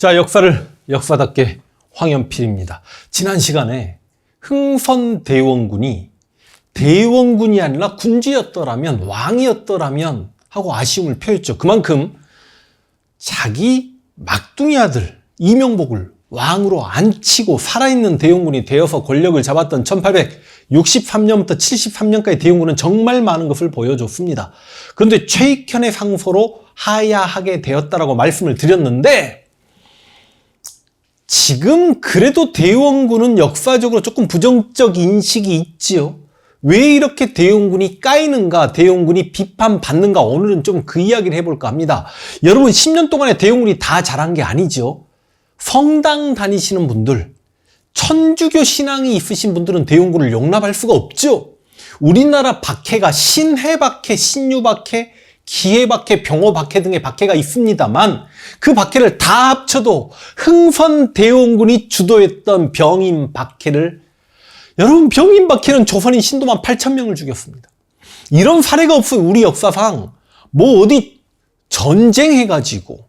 자, 역사를 역사답게 황연필입니다. 지난 시간에 흥선대원군이 대원군이 아니라 군주였더라면, 왕이었더라면 하고 아쉬움을 표했죠. 그만큼 자기 막둥이 아들 이명복을 왕으로 앉히고 살아있는 대원군이 되어서 권력을 잡았던 1863년부터 73년까지 대원군은 정말 많은 것을 보여줬습니다. 그런데 최익현의 상소로 하야하게 되었다라고 말씀을 드렸는데, 지금 그래도 대원군은 역사적으로 조금 부정적 인식이 있지요. 왜 이렇게 대원군이 까이는가, 대원군이 비판받는가, 오늘은 좀 그 이야기를 해볼까 합니다. 여러분, 10년 동안에 대원군이 다 잘한 게 아니죠. 성당 다니시는 분들, 천주교 신앙이 있으신 분들은 대원군을 용납할 수가 없죠. 우리나라 박해가 신해박해, 신유박해, 기해박해, 병호박해 등의 박해가 있습니다만, 그 박해를 다 합쳐도 흥선대원군이 주도했던 병인박해를, 여러분, 병인박해는 조선인 신도만 8,000명을 죽였습니다. 이런 사례가 없어요. 우리 역사상 뭐 어디 전쟁해가지고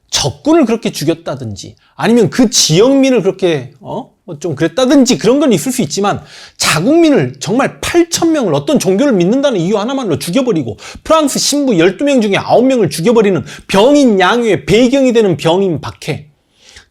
적군을 그렇게 죽였다든지, 아니면 그 지역민을 그렇게 좀 그랬다든지, 그런 건 있을 수 있지만, 자국민을 정말 8,000명을 어떤 종교를 믿는다는 이유 하나만으로 죽여버리고, 프랑스 신부 12명 중에 9명을 죽여버리는 병인 양요의 배경이 되는 병인 박해,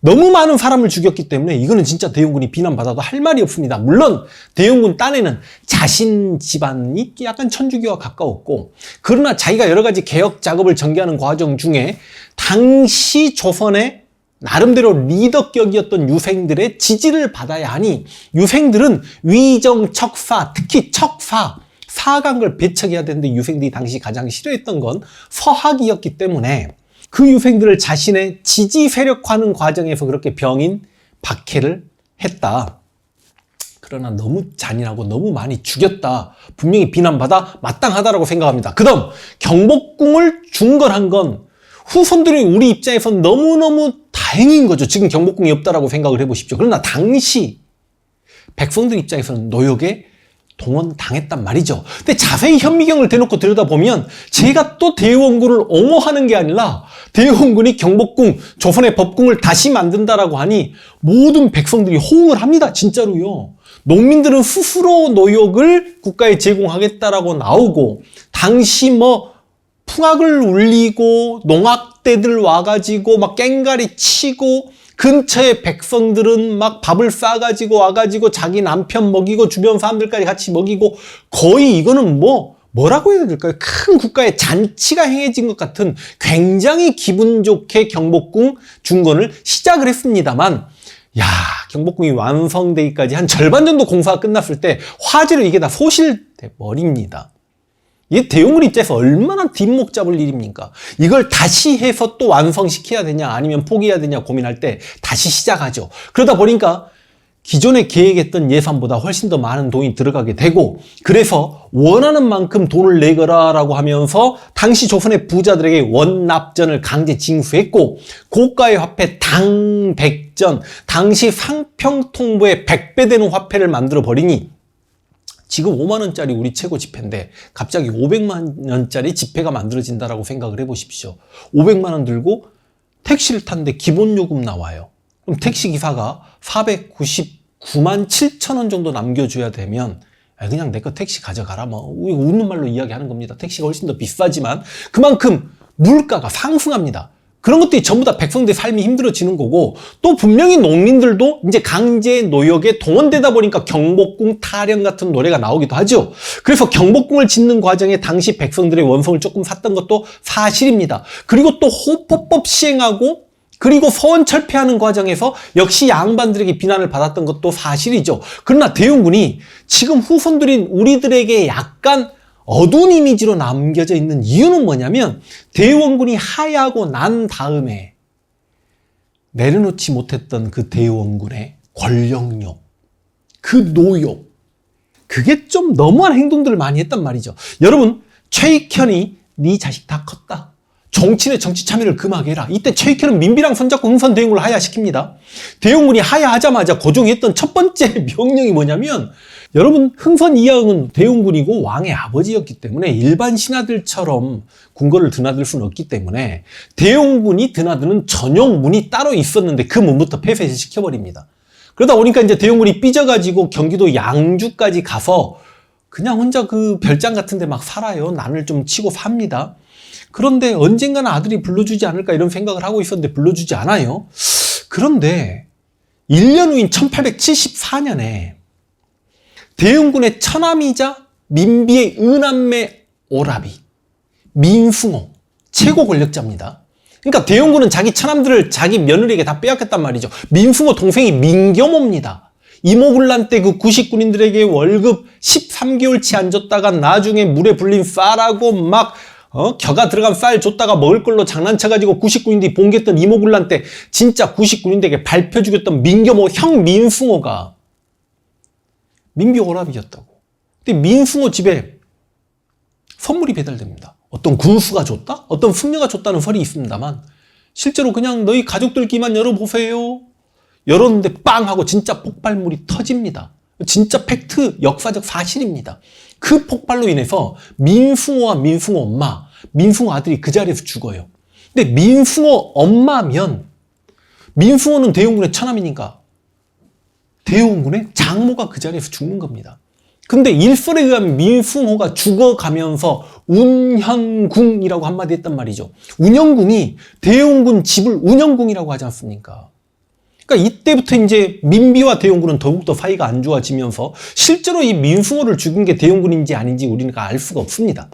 너무 많은 사람을 죽였기 때문에 이거는 진짜 대원군이 비난받아도 할 말이 없습니다. 물론 대원군 딴에는 자신 집안이 약간 천주교와 가까웠고, 그러나 자기가 여러 가지 개혁 작업을 전개하는 과정 중에 당시 조선의 나름대로 리더격이었던 유생들의 지지를 받아야 하니, 유생들은 위정, 척사, 특히 척사, 사강을 배척해야 되는데 유생들이 당시 가장 싫어했던 건 서학이었기 때문에 그 유생들을 자신의 지지 세력화하는 과정에서 그렇게 병인 박해를 했다. 그러나 너무 잔인하고 너무 많이 죽였다. 분명히 비난받아 마땅하다고 생각합니다. 그 다음, 경복궁을 중건한 건 후손들이 우리 입장에서는 너무너무 다행인 거죠. 지금 경복궁이 없다라고 생각을 해보십시오. 그러나 당시 백성들 입장에서는 노역에 동원당했단 말이죠. 근데 자세히 현미경을 대놓고 들여다보면 제가 또 대원군을 옹호하는 게 아니라, 대원군이 경복궁, 조선의 법궁을 다시 만든다라고 하니 모든 백성들이 호응을 합니다. 진짜로요. 농민들은 스스로 노역을 국가에 제공하겠다라고 나오고, 당시 풍악을 울리고 농악대들 와가지고 막 깽가리 치고, 근처의 백성들은 막 밥을 싸가지고 와가지고 자기 남편 먹이고 주변 사람들까지 같이 먹이고, 거의 이거는 뭐라고 해야 될까요? 큰 국가의 잔치가 행해진 것 같은 굉장히 기분 좋게 경복궁 중건을 시작을 했습니다만, 경복궁이 완성되기까지 한 절반 정도 공사가 끝났을 때 화재로 이게 다 소실돼 버립니다. 이게 대원군 입장에서 얼마나 뒷목 잡을 일입니까? 이걸 다시 해서 또 완성시켜야 되냐, 아니면 포기해야 되냐 고민할 때 다시 시작하죠. 그러다 보니까 기존에 계획했던 예산보다 훨씬 더 많은 돈이 들어가게 되고, 그래서 원하는 만큼 돈을 내거라라고 하면서 당시 조선의 부자들에게 원납전을 강제 징수했고, 고가의 화폐 당백전, 당시 상평통보의 100배 되는 화폐를 만들어 버리니, 지금 5만 원짜리 우리 최고 지폐인데 갑자기 500만 원짜리 지폐가 만들어진다라고 생각을 해보십시오. 500만 원 들고 택시를 탔는데 기본 요금 나와요. 그럼 택시 기사가 499만 7천 원 정도 남겨줘야 되면, 그냥 내 거 택시 가져가라, 웃는 말로 이야기하는 겁니다. 택시가 훨씬 더 비싸지만 그만큼 물가가 상승합니다. 그런 것들이 전부 다 백성들의 삶이 힘들어지는 거고, 또 분명히 농민들도 이제 강제 노역에 동원되다 보니까 경복궁 타령 같은 노래가 나오기도 하죠. 그래서 경복궁을 짓는 과정에 당시 백성들의 원성을 조금 샀던 것도 사실입니다. 그리고 또 호포법 시행하고, 그리고 서원 철폐하는 과정에서 역시 양반들에게 비난을 받았던 것도 사실이죠. 그러나 대원군이 지금 후손들인 우리들에게 약간 어두운 이미지로 남겨져 있는 이유는 뭐냐면, 대원군이 하야하고 난 다음에 내려놓지 못했던 그 대원군의 권력욕, 그 노욕, 그게 좀 너무한 행동들을 많이 했단 말이죠. 여러분, 최익현이 네 자식 다 컸다, 정치인의 정치 참여를 금하게 해라. 이때 최익현은 민비랑 손잡고 흥선 대원군을 하야시킵니다. 대원군이 하야하자마자 고종이 했던 첫 번째 명령이 뭐냐면, 여러분, 흥선 이하응은 대원군이고 왕의 아버지였기 때문에 일반 신하들처럼 궁궐을 드나들 수는 없기 때문에 대원군이 드나드는 전용 문이 따로 있었는데 그 문부터 폐쇄시켜버립니다. 그러다 보니까 이제 대원군이 삐져가지고 경기도 양주까지 가서 그냥 혼자 그 별장 같은 데 막 살아요. 난을 좀 치고 삽니다. 그런데 언젠가는 아들이 불러주지 않을까 이런 생각을 하고 있었는데 불러주지 않아요. 그런데 1년 후인 1874년에 대원군의 처남이자 민비의 은남매 오라비, 민숭호, 최고 권력자입니다. 그러니까 대원군은 자기 처남들을 자기 며느리에게 다 빼앗겼단 말이죠. 민숭호 동생이 민겸호입니다. 이모군란 때 그 구식군인들에게 월급 13개월치 안 줬다가 나중에 물에 불린 쌀하고 막 겨가 들어간 쌀 줬다가 먹을 걸로 장난쳐가지고 구식군인들이 봉기했던 이모군란 때 진짜 구식군인들에게 밟혀 죽였던 민겸호 형 민숭호가 민비 오라비였다고. 근데 민숭호 집에 선물이 배달됩니다. 어떤 군수가 줬다? 어떤 승려가 줬다는 설이 있습니다만 실제로 그냥 너희 가족들끼만 열어보세요. 열었는데 빵 하고 진짜 폭발물이 터집니다. 진짜 팩트, 역사적 사실입니다. 그 폭발로 인해서 민숭호와 민숭호 엄마, 민숭호 아들이 그 자리에서 죽어요. 근데 민숭호 엄마면 민숭호는 대원군의 처남이니까 대원군의 장모가 그 자리에서 죽는 겁니다. 근데 일설에 의하면 민숭호가 죽어가면서 운현궁이라고 한마디 했단 말이죠. 운현궁이 대원군 집을 운현궁이라고 하지 않습니까? 그러니까 이때부터 이제 민비와 대원군은 더욱더 사이가 안 좋아지면서 실제로 이 민숭호를 죽인 게 대원군인지 아닌지 우리는 알 수가 없습니다.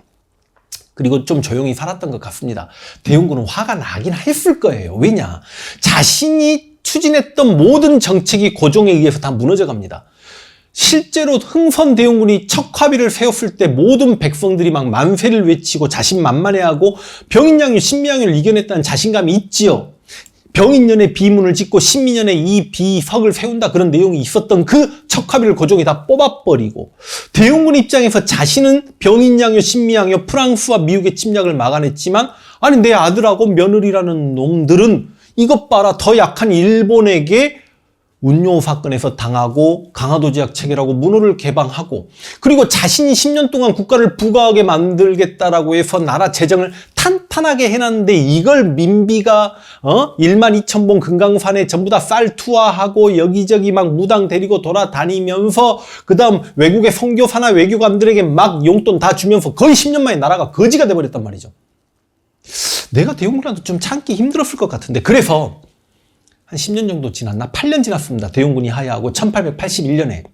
그리고 좀 조용히 살았던 것 같습니다. 대원군은 화가 나긴 했을 거예요. 왜냐? 자신이 추진했던 모든 정책이 고종에 의해서 다 무너져 갑니다. 실제로 흥선 대원군이 척화비를 세웠을 때 모든 백성들이 막 만세를 외치고 자신만만해하고 병인양유, 신미양유를 이겨냈다는 자신감이 있지요. 병인년에 비문을 짓고 신민년에 이 비석을 세운다 그런 내용이 있었던 그 척화비를 고종이 다 뽑아버리고 대원군 입장에서 자신은 병인양요, 신미양요, 프랑스와 미국의 침략을 막아냈지만 아니 내 아들하고 며느리라는 놈들은 이것 봐라 더 약한 일본에게 운요 사건에서 당하고 강화도 지역 체결하고 문호를 개방하고 그리고 자신이 10년 동안 국가를 부강하게 만들겠다라고 해서 나라 재정을 탄탄하게 해놨는데 이걸 민비가 12,000봉 금강산에 전부 다 쌀 투하하고 여기저기 막 무당 데리고 돌아다니면서 그 다음 외국의 선교사나 외교관들에게 막 용돈 다 주면서 거의 10년 만에 나라가 거지가 돼버렸단 말이죠. 내가 대원군한테 좀 참기 힘들었을 것 같은데 그래서 한 10년 정도 지났나? 8년 지났습니다. 대원군이 하야하고 1881년에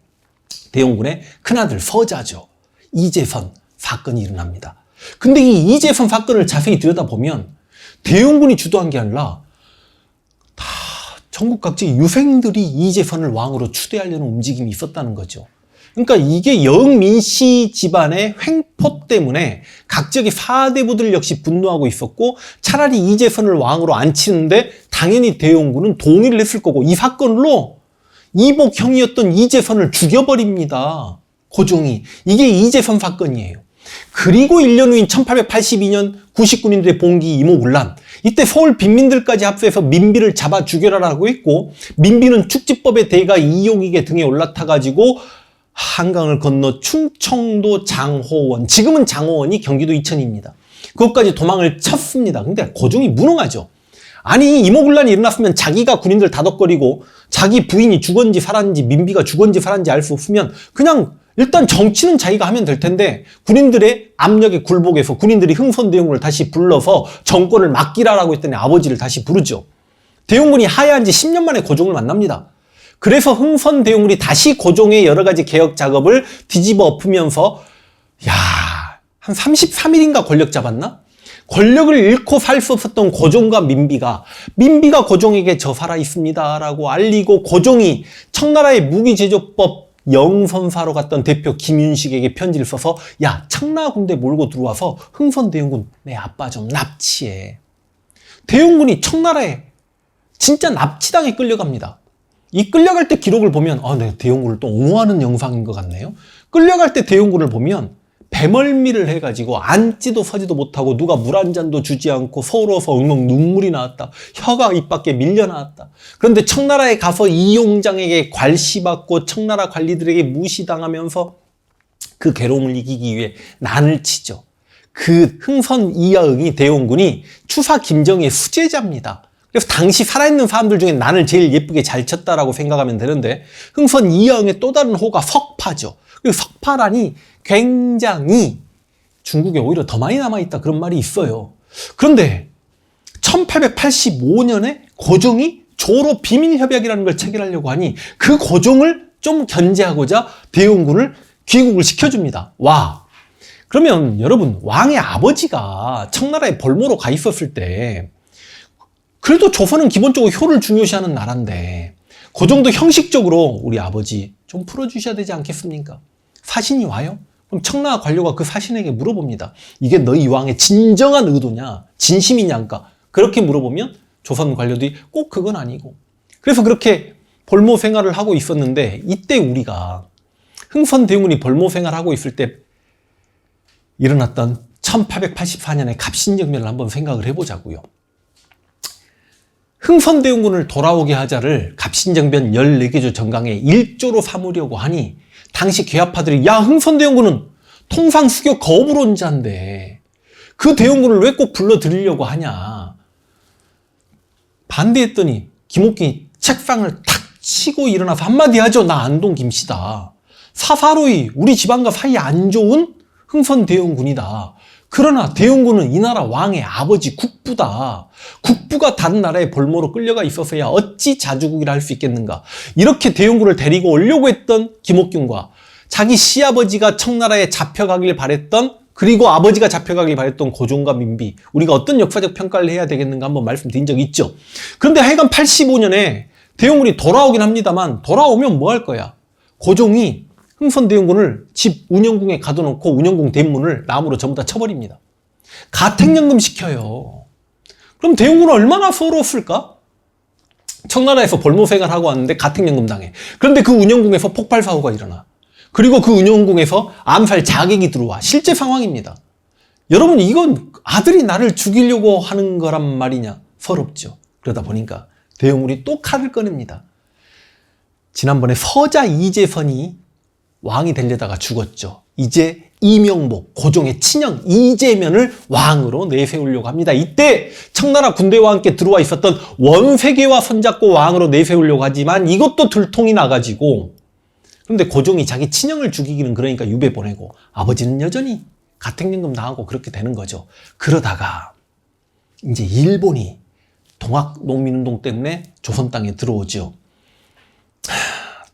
대원군의 큰아들 서자죠. 이재선 사건이 일어납니다. 근데 이 이재선 사건을 자세히 들여다보면 대원군이 주도한 게 아니라 다 전국 각지 유생들이 이재선을 왕으로 추대하려는 움직임이 있었다는 거죠. 그러니까 이게 영민씨 집안의 횡포 때문에 각 지역의 사대부들 역시 분노하고 있었고 차라리 이재선을 왕으로 앉히는데 당연히 대원군은 동의를 했을 거고 이 사건으로 이복형이었던 이재선을 죽여버립니다. 고종이. 이게 이재선 사건이에요. 그리고 1년 후인 1882년 구식군인들의 봉기 이모군란 이때 서울 빈민들까지 합세해서 민비를 잡아 죽여라라고 했고 민비는 축지법의 대가 이용익의 등에 올라타가지고 한강을 건너 충청도 장호원, 지금은 장호원이 경기도 이천입니다. 그것까지 도망을 쳤습니다. 근데 고종이 무능하죠. 아니 이모군란이 일어났으면 자기가 군인들 다독거리고 자기 부인이 죽었는지 살았는지 민비가 죽었는지 살았는지 알 수 없으면 그냥 일단 정치는 자기가 하면 될 텐데 군인들의 압력에 굴복해서 군인들이 흥선대원군을 다시 불러서 정권을 맡기라라고 했더니 아버지를 다시 부르죠. 대원군이 하야한 지 10년 만에 고종을 만납니다. 그래서 흥선대원군이 다시 고종의 여러 가지 개혁 작업을 뒤집어 엎으면서 한 33일인가 권력 잡았나? 권력을 잃고 살 수 없었던 고종과 민비가 고종에게 저 살아 있습니다 라고 알리고 고종이 청나라의 무기제조법 영선사로 갔던 대표 김윤식에게 편지를 써서 야 청라 군대 몰고 들어와서 흥선대원군 내 아빠 좀 납치해. 대원군이 청나라에 진짜 납치당해 끌려갑니다. 이 끌려갈 때 기록을 보면 내 대원군을 또 옹호하는 영상인 것 같네요. 끌려갈 때 대원군을 보면 배멀미를 해가지고 앉지도 서지도 못하고 누가 물 한 잔도 주지 않고 서러워서 엉엉 눈물이 나왔다. 혀가 입 밖에 밀려 나왔다. 그런데 청나라에 가서 이용장에게 괄시받고 청나라 관리들에게 무시당하면서 그 괴로움을 이기기 위해 난을 치죠. 그 흥선 이하응이 대원군이 추사 김정희의 수제자입니다. 그래서 당시 살아있는 사람들 중에 난을 제일 예쁘게 잘 쳤다라고 생각하면 되는데, 흥선 이하응의 또 다른 호가 석파죠. 그리고 석파란이 굉장히 중국에 오히려 더 많이 남아있다, 그런 말이 있어요. 그런데 1885년에 고종이 조로 비밀협약이라는 걸 체결하려고 하니 그 고종을 좀 견제하고자 대원군을 귀국을 시켜줍니다. 와, 그러면 여러분, 왕의 아버지가 청나라에 볼모로 가 있었을 때 그래도 조선은 기본적으로 효를 중요시하는 나라인데 그 정도 형식적으로 우리 아버지 좀 풀어주셔야 되지 않겠습니까? 사신이 와요? 그럼 청나라 관료가 그 사신에게 물어봅니다. 이게 너희 왕의 진정한 의도냐? 진심이냐니까. 그렇게 물어보면 조선 관료들이 꼭 그건 아니고. 그래서 그렇게 볼모 생활을 하고 있었는데, 이때 우리가 흥선 대원군이 볼모 생활하고 있을 때 일어났던 1884년의 갑신정변을 한번 생각을 해보자고요. 흥선대원군을 돌아오게 하자를 갑신정변 14개조 정강에 1조로 삼으려고 하니 당시 괴화파들이, 야, 흥선대원군은 통상 수교 거부론자인데 그 대원군을 왜 꼭 불러들이려고 하냐 반대했더니 김옥균이 책상을 탁 치고 일어나서 한마디 하죠. 나 안동 김씨다. 사사로이 우리 집안과 사이 안 좋은 흥선대원군이다. 그러나 대원군은 이 나라 왕의 아버지 국부다. 국부가 다른 나라의 볼모로 끌려가 있어서야 어찌 자주국이라 할 수 있겠는가. 이렇게 대원군을 데리고 오려고 했던 김옥균과 자기 시아버지가 청나라에 잡혀가길 바랬던, 그리고 아버지가 잡혀가길 바랬던 고종과 민비, 우리가 어떤 역사적 평가를 해야 되겠는가 한번 말씀드린 적이 있죠. 그런데 하여간 85년에 대원군이 돌아오긴 합니다만, 돌아오면 뭐 할 거야? 고종이 흥선대원군을 집 운영궁에 가둬놓고 운영궁 대문을 나무로 전부 다 쳐버립니다. 가택연금 시켜요. 그럼 대원군은 얼마나 서러웠을까? 청나라에서 볼모 생활하고 왔는데 가택연금 당해. 그런데 그 운영궁에서 폭발 사고가 일어나. 그리고 그 운영궁에서 암살 자객이 들어와. 실제 상황입니다. 여러분, 이건 아들이 나를 죽이려고 하는 거란 말이냐? 서럽죠. 그러다 보니까 대원군이 또 칼을 꺼냅니다. 지난번에 서자 이재선이 왕이 되려다가 죽었죠. 이제 이명복, 고종의 친형 이재면을 왕으로 내세우려고 합니다. 이때 청나라 군대와 함께 들어와 있었던 원세계와 손잡고 왕으로 내세우려고 하지만 이것도 들통이 나가지고, 그런데 고종이 자기 친형을 죽이기는 그러니까 유배 보내고 아버지는 여전히 가택연금 당하고 그렇게 되는 거죠. 그러다가 이제 일본이 동학농민운동 때문에 조선 땅에 들어오죠.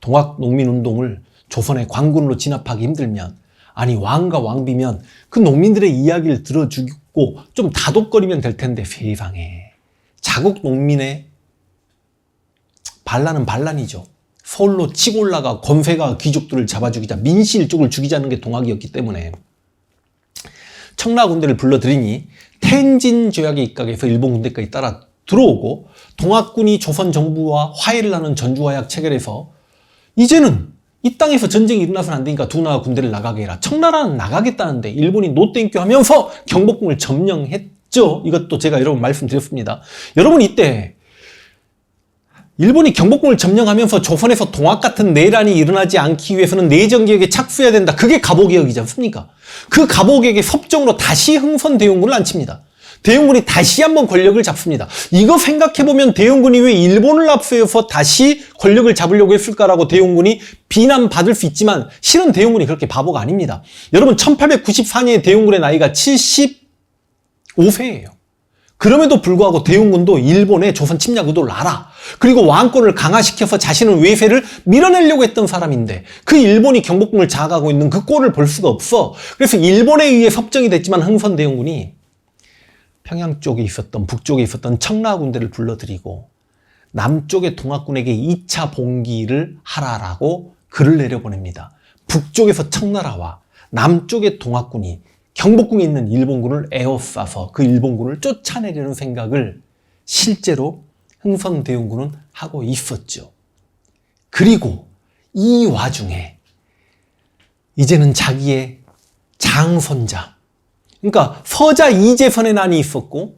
동학농민운동을 조선의 관군으로 진압하기 힘들면, 아니 왕과 왕비면 그 농민들의 이야기를 들어주고 좀 다독거리면 될 텐데, 세상에 자국 농민의 반란은 반란이죠. 서울로 치고 올라가 권세가 귀족들을 잡아 죽이자, 민씨 일족을 죽이자는 게 동학이었기 때문에 청나라 군대를 불러들이니 텐진 조약에 입각해서 일본 군대까지 따라 들어오고, 동학군이 조선 정부와 화해를 하는 전주화약 체결해서 이제는 이 땅에서 전쟁이 일어나서는 안 되니까 두 나라 군대를 나가게 해라. 청나라는 나가겠다는데 일본이 노땡큐 하면서 경복궁을 점령했죠. 이것도 제가 여러분 말씀드렸습니다. 여러분, 이때 일본이 경복궁을 점령하면서 조선에서 동학 같은 내란이 일어나지 않기 위해서는 내정개혁에 착수해야 된다. 그게 갑오개혁이지 않습니까? 그 갑오개혁의 섭정으로 다시 흥선대원군을 안칩니다. 대원군이 다시 한번 권력을 잡습니다. 이거 생각해보면 대원군이 왜 일본을 앞세워서 다시 권력을 잡으려고 했을까라고 대원군이 비난받을 수 있지만, 실은 대원군이 그렇게 바보가 아닙니다. 여러분, 1894년에 대원군의 나이가 75세예요. 그럼에도 불구하고 대원군도 일본의 조선 침략 의도를 알아. 그리고 왕권을 강화시켜서 자신의 외세를 밀어내려고 했던 사람인데, 그 일본이 경복궁을 장악하고 있는 그 꼴을 볼 수가 없어. 그래서 일본에 의해 섭정이 됐지만 흥선대원군이 평양 쪽에 있었던, 북쪽에 있었던 청나라 군대를 불러들이고 남쪽의 동학군에게 2차 봉기를 하라라고 글을 내려보냅니다. 북쪽에서 청나라와 남쪽의 동학군이 경복궁에 있는 일본군을 에워싸서 그 일본군을 쫓아내려는 생각을 실제로 흥선대원군은 하고 있었죠. 그리고 이 와중에 이제는 자기의 장손자. 그러니까 서자 이재선의 난이 있었고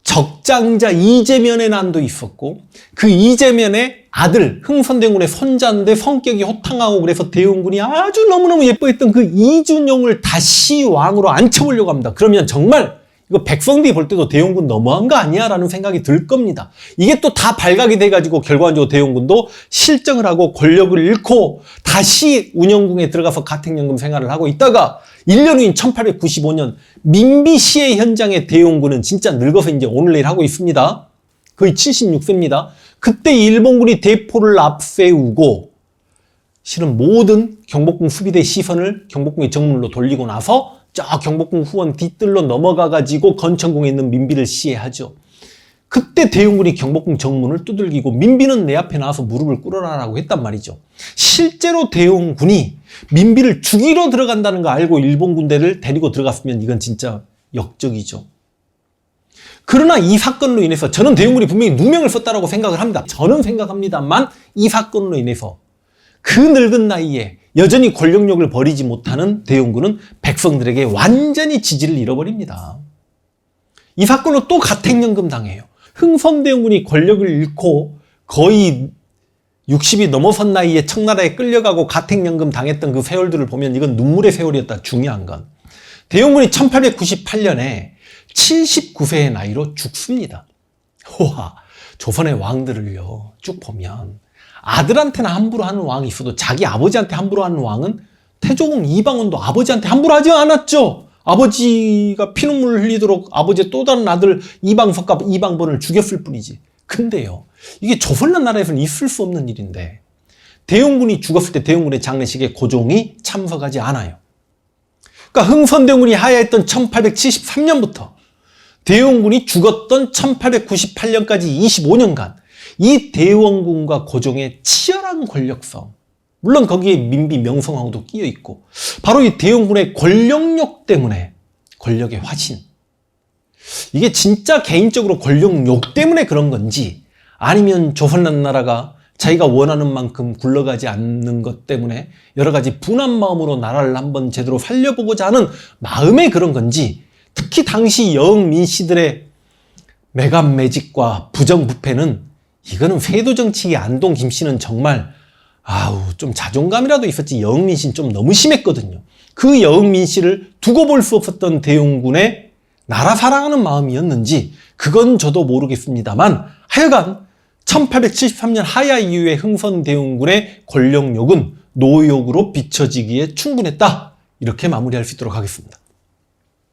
적장자 이재면의 난도 있었고 그 이재면의 아들 흥선대원군의 손자인데 성격이 호탕하고 그래서 대원군이 아주 너무너무 예뻐했던 그 이준용을 다시 왕으로 앉혀보려고 합니다. 그러면 정말 이거 백성들이 볼 때도 대원군 너무한 거 아니야? 라는 생각이 들 겁니다. 이게 또 다 발각이 돼가지고 결과적으로 대원군도 실정을 하고 권력을 잃고 다시 운영궁에 들어가서 가택연금 생활을 하고 있다가 1년 후인 1895년 민비시해 현장의 대원군은 진짜 늙어서 이제 오늘 내일 하고 있습니다. 거의 76세입니다. 그때 일본군이 대포를 앞세우고 실은 모든 경복궁 수비대 시선을 경복궁의 정문으로 돌리고 나서 저 경복궁 후원 뒤뜰로 넘어가가지고 건천궁에 있는 민비를 시해하죠. 그때 대원군이 경복궁 정문을 두들기고 민비는 내 앞에 나와서 무릎을 꿇어라라고 했단 말이죠. 실제로 대원군이 민비를 죽이러 들어간다는 거 알고 일본 군대를 데리고 들어갔으면 이건 진짜 역적이죠. 그러나 이 사건으로 인해서 저는 대원군이 분명히 누명을 썼다라고 생각을 합니다. 저는 생각합니다만 이 사건으로 인해서 그 늙은 나이에 여전히 권력욕을 버리지 못하는 대원군은 백성들에게 완전히 지지를 잃어버립니다. 이 사건으로 또 가택연금 당해요. 흥선대원군이 권력을 잃고 거의 60이 넘어선 나이에 청나라에 끌려가고 가택연금 당했던 그 세월들을 보면 이건 눈물의 세월이었다. 중요한 건 대원군이 1898년에 79세의 나이로 죽습니다. 호하, 조선의 왕들을요 쭉 보면 아들한테나 함부로 하는 왕이 있어도 자기 아버지한테 함부로 하는 왕은 태조공 이방원도 아버지한테 함부로 하지 않았죠. 아버지가 피눈물을 흘리도록 아버지의 또 다른 아들 이방석과 이방본을 죽였을 뿐이지. 근데요, 이게 조선란 나라에서는 있을 수 없는 일인데 대원군이 죽었을 때 대원군의 장례식에 고종이 참석하지 않아요. 그러니까 흥선대원군이 하야했던 1873년부터 대원군이 죽었던 1898년까지 25년간 이 대원군과 고종의 치열한 권력성, 물론 거기에 민비 명성황후도 끼어 있고 바로 이 대원군의 권력욕 때문에 권력의 화신, 이게 진짜 개인적으로 권력욕 때문에 그런 건지 아니면 조선란 나라가 자기가 원하는 만큼 굴러가지 않는 것 때문에 여러 가지 분한 마음으로 나라를 한번 제대로 살려보고자 하는 마음에 그런 건지, 특히 당시 여흥민씨들의 매간매직과 부정부패는 이거는 세도 정치기 안동 김씨는 정말 좀 자존감이라도 있었지 여흥민씨는 좀 너무 심했거든요. 그 여흥민씨를 두고 볼 수 없었던 대원군의 나라 사랑하는 마음이었는지 그건 저도 모르겠습니다만 하여간 1873년 하야 이후에 흥선대원군의 권력욕은 노욕으로 비춰지기에 충분했다. 이렇게 마무리할 수 있도록 하겠습니다.